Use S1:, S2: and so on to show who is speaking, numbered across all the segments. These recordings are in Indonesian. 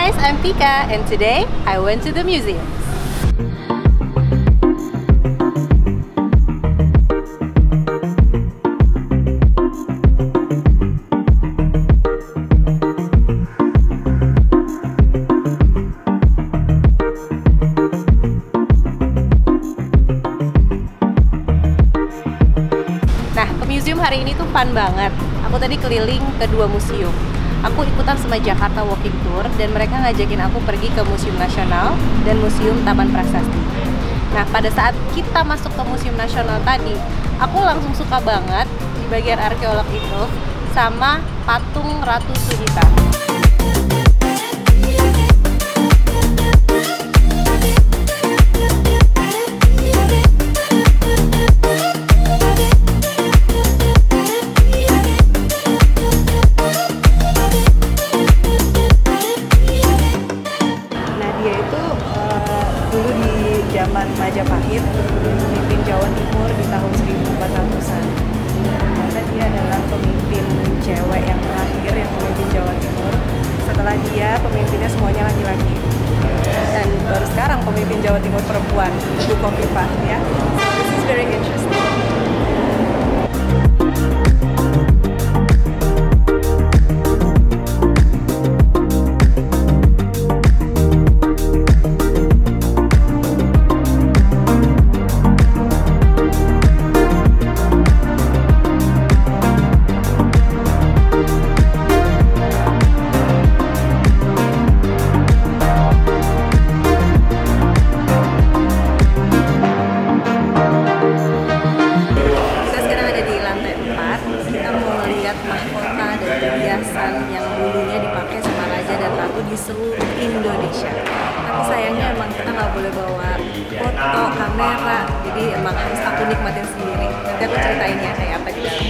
S1: guys, I'm Pika and today I went to the museums. Nah, ke museum hari ini tuh fun banget. Aku tadi keliling ke 2 museum. Aku ikutan sama Jakarta Walking Tour dan mereka ngajakin aku pergi ke Museum Nasional dan Museum Taman Prasasti. Nah, pada saat kita masuk ke Museum Nasional tadi, aku langsung suka banget di bagian arkeolog itu sama patung Ratu Sudita. Dulu di zaman Majapahit, pemimpin Jawa Timur di tahun 1400-an. Karena dia adalah pemimpin cewek yang terakhir yang memimpin Jawa Timur. Setelah dia, pemimpinnya semuanya laki-laki. Dan baru sekarang pemimpin Jawa Timur perempuan, Ibu Khofifah, ya. So this is very interesting. Mahkota dan hiasan yang dulunya dipakai sama raja dan ratu di seluruh Indonesia. Tapi sayangnya emang kita nggak boleh bawa foto, kamera, jadi emang harus aku nikmatin sendiri. Nanti aku ceritain ya kayak apa di dalam.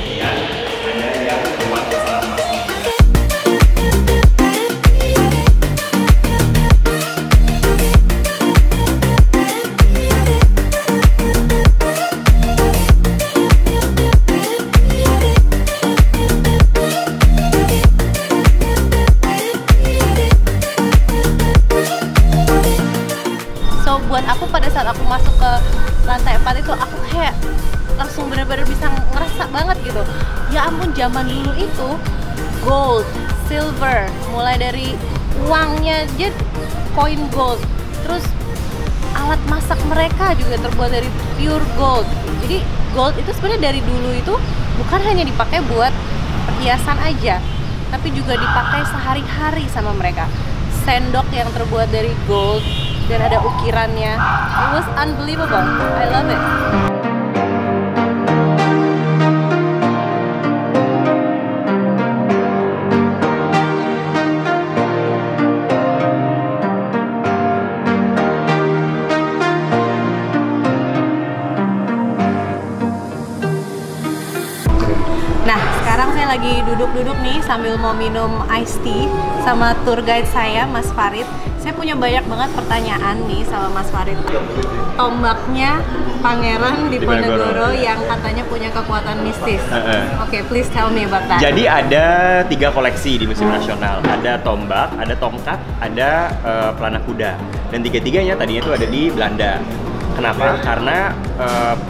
S1: Buat aku pada saat aku masuk ke lantai 4 itu aku kayak langsung benar-benar bisa ngerasa banget gitu. Ya ampun, zaman dulu itu gold, silver, mulai dari uangnya aja koin gold. Terus alat masak mereka juga terbuat dari pure gold. Jadi gold itu sebenarnya dari dulu itu bukan hanya dipakai buat perhiasan aja, tapi juga dipakai sehari-hari sama mereka. Sendok yang terbuat dari gold dan ada ukirannya. It was unbelievable. I love it. Nah, sekarang saya lagi duduk-duduk nih sambil mau minum iced tea sama tour guide saya, Mas Farid. Saya punya banyak banget pertanyaan nih sama Mas Farid. Tombaknya Pangeran Diponegoro yang katanya punya kekuatan mistis. Oke, please tell me about that.
S2: Jadi ada 3 koleksi di Museum Nasional. Ada tombak, ada tongkat, ada pelana kuda. Dan tiga-tiganya tadinya itu ada di Belanda. Kenapa? Karena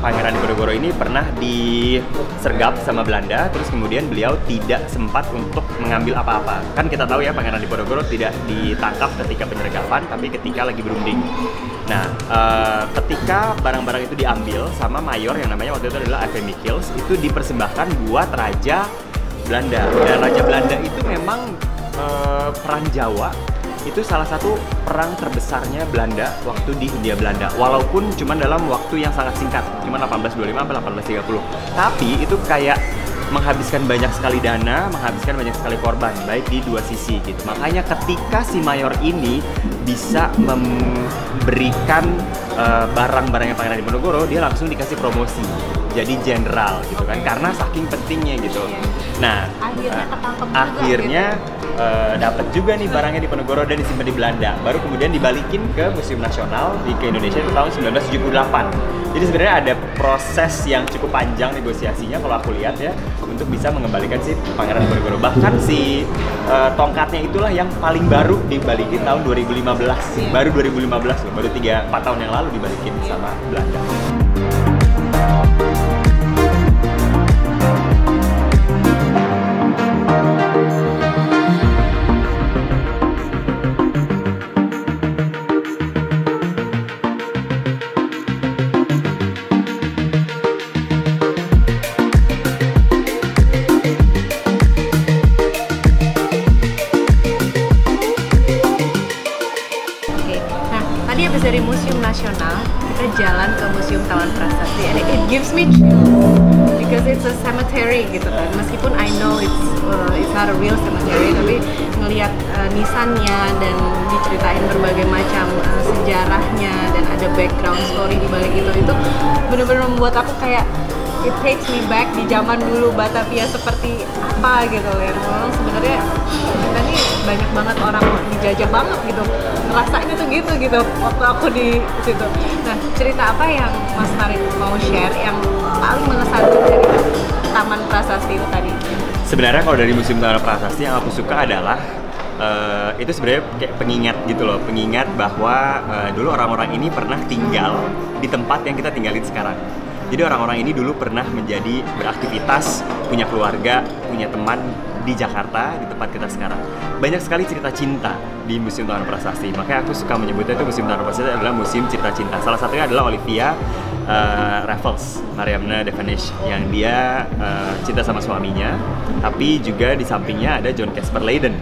S2: Pangeran Diponegoro ini pernah disergap sama Belanda, terus kemudian beliau tidak sempat untuk mengambil apa-apa. Kan kita tahu ya, Pangeran Diponegoro tidak ditangkap ketika penyergapan, tapi ketika lagi berunding. Nah, ketika barang-barang itu diambil sama mayor yang namanya waktu itu adalah F.M. Michiels, itu dipersembahkan buat Raja Belanda. Dan Raja Belanda itu memang perang Jawa itu salah satu perang terbesarnya Belanda waktu di Hindia Belanda, walaupun cuma dalam waktu yang sangat singkat, cuma 1825 sampai 1830. Tapi itu kayak menghabiskan banyak sekali dana, menghabiskan banyak sekali korban, baik di 2 sisi gitu. Makanya ketika si mayor ini bisa memberikan barang-barangnya Pangeran Diponegoro, dia langsung dikasih promosi. jadi jenderal gitu kan, karena saking pentingnya gitu. Nah,
S1: Akhirnya ketangkep juga
S2: akhirnya dapat juga nih barangnya di Ponorogo dan disimpan di Belanda. Baru kemudian dibalikin ke Museum Nasional ke Indonesia itu tahun 1978. Jadi sebenarnya ada proses yang cukup panjang negosiasinya kalau aku lihat ya, untuk bisa mengembalikan si Pangeran Diponegoro. Bahkan si tongkatnya itulah yang paling baru dibalikin tahun 2015. Baru 2015 loh, baru 3-4 tahun yang lalu dibalikin sama Belanda.
S1: Tadi habis dari Museum Nasional, kita jalan ke Museum Taman Prasasti, and it gives me chill because it's a cemetery gitu kan. Meskipun I know it's not a real cemetery, tapi ngelihat nisannya dan diceritain berbagai macam sejarahnya dan ada background story di balik itu benar-benar membuat aku kayak it takes me back di zaman dulu Batavia seperti apa gitu ya. Memang sebenarnya kita nih banyak banget orang dijajah banget gitu, ngerasain itu gitu waktu aku di situ. Nah, cerita apa yang Mas Farid mau share yang paling mengesankan dari Taman Prasasti itu tadi?
S2: Sebenarnya kalau dari Museum Taman Prasasti yang aku suka adalah itu sebenarnya kayak pengingat gitu loh, pengingat bahwa dulu orang-orang ini pernah tinggal di tempat yang kita tinggalin sekarang. Jadi orang-orang ini dulu pernah menjadi beraktivitas, punya keluarga, punya teman di Jakarta, di tempat kita sekarang. Banyak sekali cerita cinta di Museum Taman Prasasti. Makanya aku suka menyebutnya itu Museum Taman Prasasti adalah museum cerita cinta. Salah satunya adalah Olivia Raffles, Mariamne de Venice, yang dia cinta sama suaminya. Tapi juga di sampingnya ada John Casper Leyden,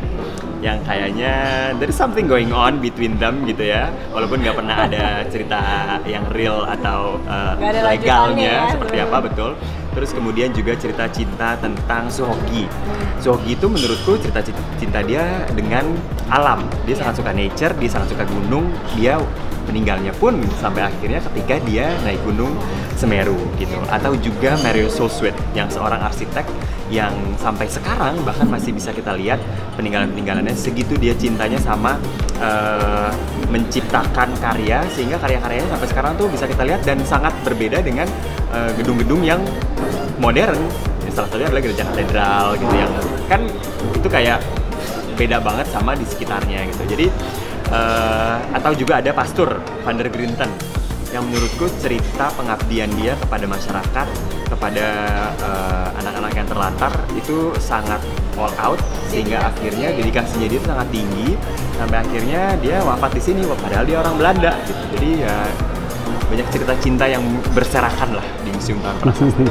S2: yang kayaknya there is something going on between them gitu ya, walaupun nggak pernah ada cerita yang real atau legalnya seperti apa, betul. Terus kemudian juga cerita cinta tentang Suhoki. Suhoki itu menurutku cerita cinta dia dengan alam. Dia sangat suka nature, dia sangat suka gunung. Dia meninggalnya pun sampai akhirnya ketika dia naik gunung Semeru gitu. Atau juga Mario Solswit yang seorang arsitek yang sampai sekarang bahkan masih bisa kita lihat peninggalan-peninggalannya, segitu dia cintanya sama menciptakan karya, sehingga karya-karyanya sampai sekarang tuh bisa kita lihat dan sangat berbeda dengan gedung-gedung yang modern. Salah satunya adalah gereja katedral gitu, yang kan itu kayak beda banget sama di sekitarnya gitu. Jadi atau juga ada Pastur van der Grinten yang menurutku cerita pengabdian dia kepada masyarakat, kepada anak-anak yang terlantar itu sangat all out, sehingga akhirnya dedikasinya dia itu sangat tinggi sampai akhirnya dia wafat di sini padahal dia orang Belanda gitu. Jadi ya banyak cerita cinta yang berserakan lah di Museum Taman Prasasti.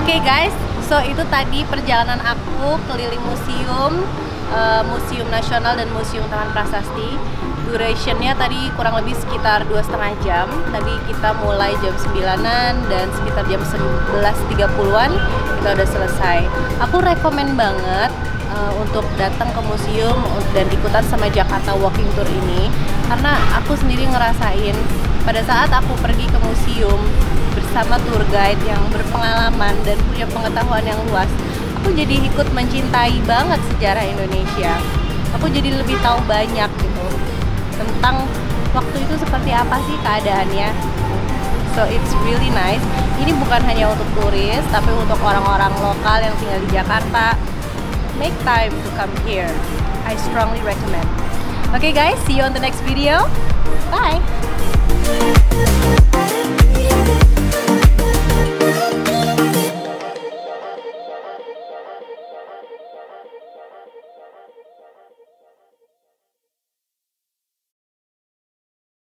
S1: Oke guys, so itu tadi perjalanan aku keliling Museum Nasional dan Museum Taman Prasasti. Durationnya tadi kurang lebih sekitar 2,5 jam. Tadi kita mulai jam 9-an dan sekitar jam 11.30-an kita udah selesai. Aku rekomen banget untuk datang ke museum dan ikutan sama Jakarta Walking Tour ini, karena aku sendiri ngerasain pada saat aku pergi ke museum bersama tour guide yang berpengalaman dan punya pengetahuan yang luas, aku jadi ikut mencintai banget sejarah Indonesia. Aku jadi lebih tahu banyak gitu tentang waktu itu seperti apa sih keadaannya. So it's really nice. Ini bukan hanya untuk turis, tapi untuk orang-orang lokal yang tinggal di Jakarta. Make time to come here. I strongly recommend. Okay guys, see you on the next video. Bye.